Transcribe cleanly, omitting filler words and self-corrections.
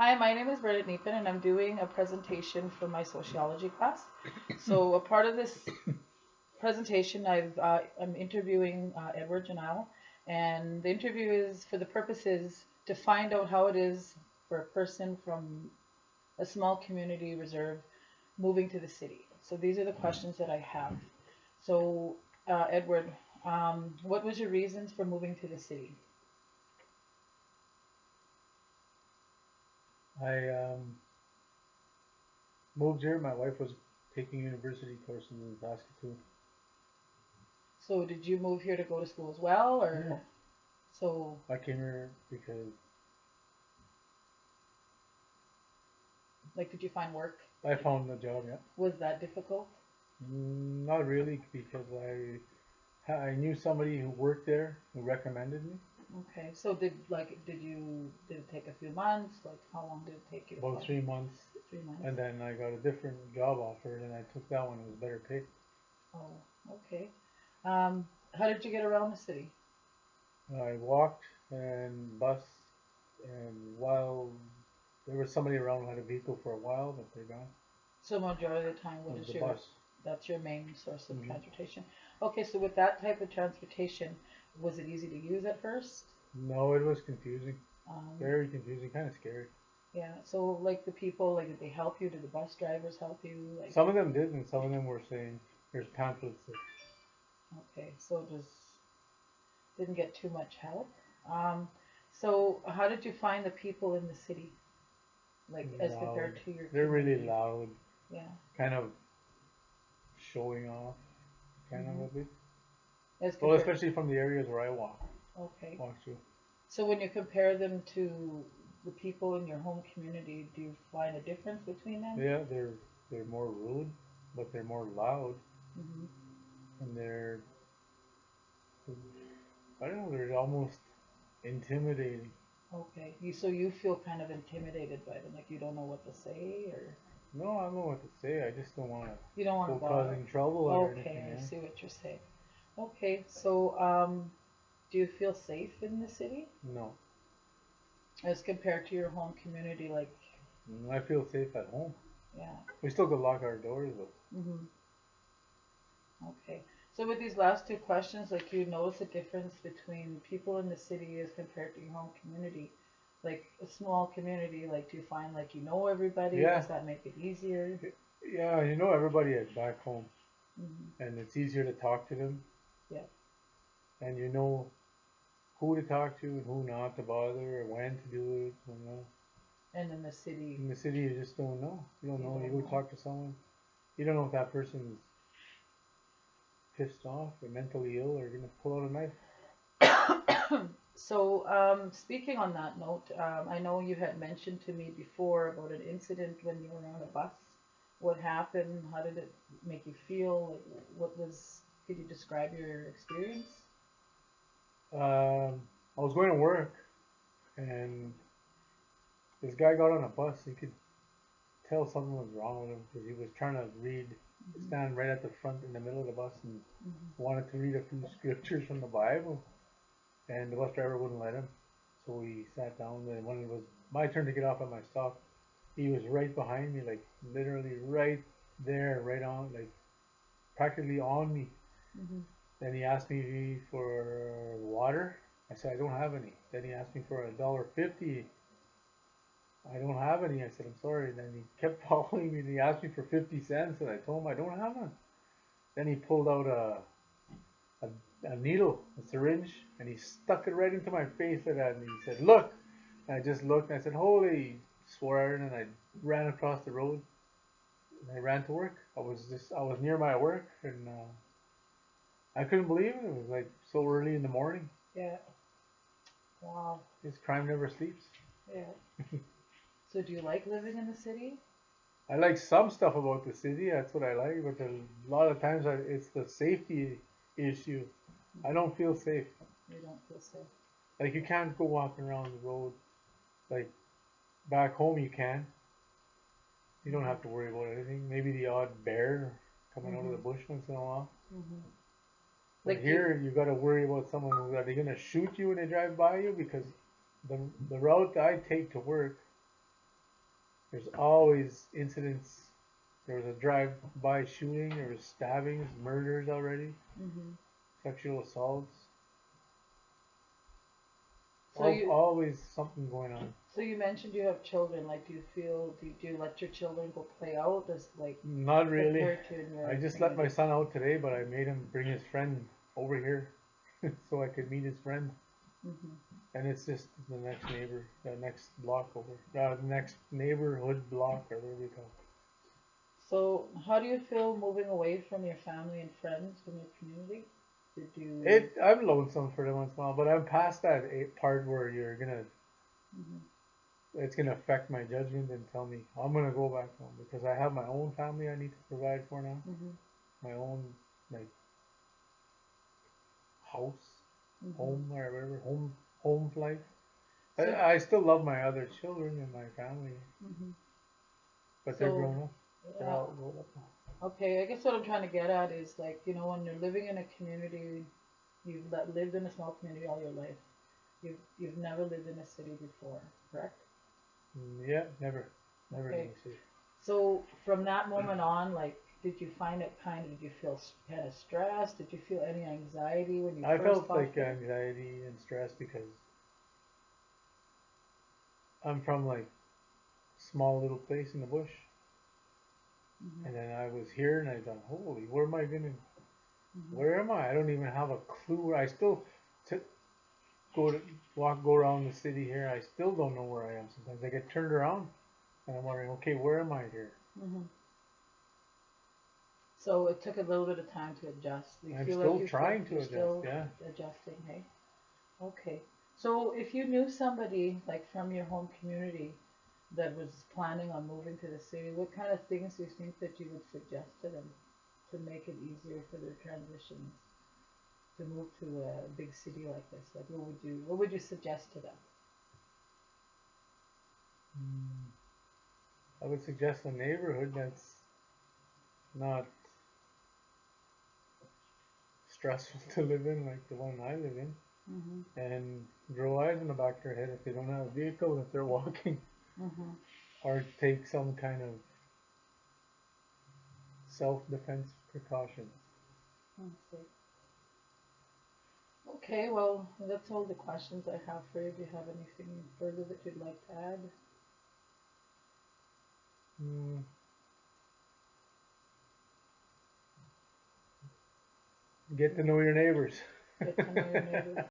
Hi, my name is Bernadette Nepen, and I'm doing a presentation for my sociology class. So, a part of this presentation, I'm interviewing Edward Janelle, and the interview is for the purposes to find out how it is for a person from a small community reserve moving to the city. So, these are the questions that I have. So, Edward, what was your reasons for moving to the city? I moved here. My wife was taking university courses in Saskatoon. So, did you move here to go to school as well, or No, so? I came here because Like, did you find work? I found a job. Yeah, Was that difficult? not really because I knew somebody who worked there who recommended me. Okay. So did it take a few months? Like how long did it take you to About find? 3 months, 3 months. and then I got a different job offer, and I took that one. It was better paid. Oh, okay. How did you get around the city? I walked and bus, and while there was somebody around who had a vehicle for a while, but they're gone. So majority of the time, It what was is the your bus. that's your main source of Hmm. transportation? Okay, so with that type of transportation, was it easy to use at first? No, it was confusing. Um, Very confusing, kind of scary. yeah. So like the people, like did they help you? Did the bus drivers help you? Like Some of them did, and some of them were saying, "Here's pamphlets." okay, so just didn't get too much help. Um, so how did you find the people in the city, like as Loud. compared to your They're really community? loud, Yeah. kind of showing off, kind of Hmm. a bit. As Well, compared. especially from the areas where I Okay. walk through. So when you compare them to the people in your home community, do you find a difference between them? Yeah, they're more rude, but they're more loud, Hmm. and I don't know, they're almost intimidating. Okay. So you feel kind of intimidated by them, like you don't know what to say, or No, I don't know what to say. I just don't want to you don't want go to bother. causing trouble or anything. Okay, I Yeah. see what you're saying. Okay, so do you feel safe in the city No, as compared to your home community? Like, I feel safe at home. yeah. We still could lock our doors though. Hmm. Okay. So with these last two questions, like you notice a difference between people in the city as compared to your home community. Like a small community, like do you find like you know everybody? Yeah, Does that make it easier? yeah, you know everybody at back home, Hmm. and it's easier to talk to them, Yeah. and you know who to talk to and who not to bother, or when to do it. You know, And in the city, in the city you just don't know. You don't you know. You don't go know. talk to someone, you don't know if that person's pissed off or mentally ill or gonna pull out a knife. So, speaking on that note, I know you had mentioned to me before about an incident when you were on a bus. What happened? How did it make you feel? Like, what was? Could you describe your experience? I was going to work, and this guy got on a bus. You could tell something was wrong with him because he was trying to Hmm. stand right at the front in the middle of the bus and Hmm. wanted to read a few scriptures from the Bible, and the bus driver wouldn't let him. So we sat down, and when it was my turn to get off at my stop, he was right behind me, like literally right there, right on, like practically on me. Hmm. Then he asked me for water. I said I don't have any. Then he asked me for $1.50. I don't have any. I said I'm sorry. And then he kept following me, and he asked me for 50 cents, and I told him I don't have none. Then he pulled out a needle, a syringe, and he stuck it right into my face like that. And he said, "Look." And I just looked, and I said, "Holy!" Swore at it, and I ran across the road. And I ran to work. I was near my work, and I couldn't believe it. It was like so early in the morning. Yeah. Wow. This crime never sleeps. Yeah. So, do you like living in the city? I like some stuff about the city. That's what I like, but a lot of times it's the safety issue. I Hmm. don't feel safe. You don't feel safe. Like you can't go walking around the road. Like back home, you can. You don't Hmm. have to worry about anything. Maybe the odd bear coming out of the Hmm. bush once in a while. Hmm. But Like, do you? here, you got to worry about someone. Are they gonna shoot you when they drive by you? Because the route I take to work, there's always incidents. There was a drive-by shooting, there was stabbings, murders already, Mm-hmm. sexual assaults. So you Always something going on. so you mentioned you have children. Like, do you let your children go play out as like Not really. compared to in I your just let my community? son out today, but I made him bring his friend over here so I could meet his friend. Mm-hmm. And it's just the next neighbor, the next block over, the next neighborhood block, or whatever you call it. So how do you feel moving away from your family and friends from your community? Did you? I'm lonesome for the once in a while, but I'm past that part where Mm-hmm. it's gonna affect my judgment and tell me I'm gonna go back home because I have my own family I need to provide for now, Mm-hmm. my own like house, Mm-hmm. home or whatever, home life. So I still love my other children and my family, mm-hmm. but they're So grown up. They're uh, all grown up now. okay, I guess what I'm trying to get at is like, when you're living in a community, lived in a small community all your life. You've never lived in a city before, correct? Yeah, never in Okay. the city. So from that moment on, like, did you find it did you feel kind of stressed? Did you feel any anxiety when you I first felt got like here? anxiety and stress because I'm from like small little place in the bush, Mm-hmm. and then I was here and I thought, holy, where am I gonna? Mm-hmm. Where am I? I don't even have a clue. I still t- go to go around the city here. I still don't know where I am. Sometimes I get turned around and I'm wondering, okay, where am I here? Mm-hmm. So it took a little bit of time to adjust. Do you I'm feel like still trying to you're adjust. still Yeah. adjusting, hey? Okay. So if you knew somebody like from your home community that was planning on moving to the city, what kind of things do you think that you would suggest to them to make it easier for their transitions to move to a big city like this? Like, what would you suggest to them? Mm, I would suggest a neighborhood that's not stressful to live in like the one I live in, Mhm. and grow eyes in the back of their head if they don't have a vehicle, if they're walking, Mhm. or take some kind of self-defense precautions. Okay. Okay. Well, that's all the questions I have for you. Do you have anything further that you'd like to add? Mm, get to know your neighbors. Get to know your neighbors.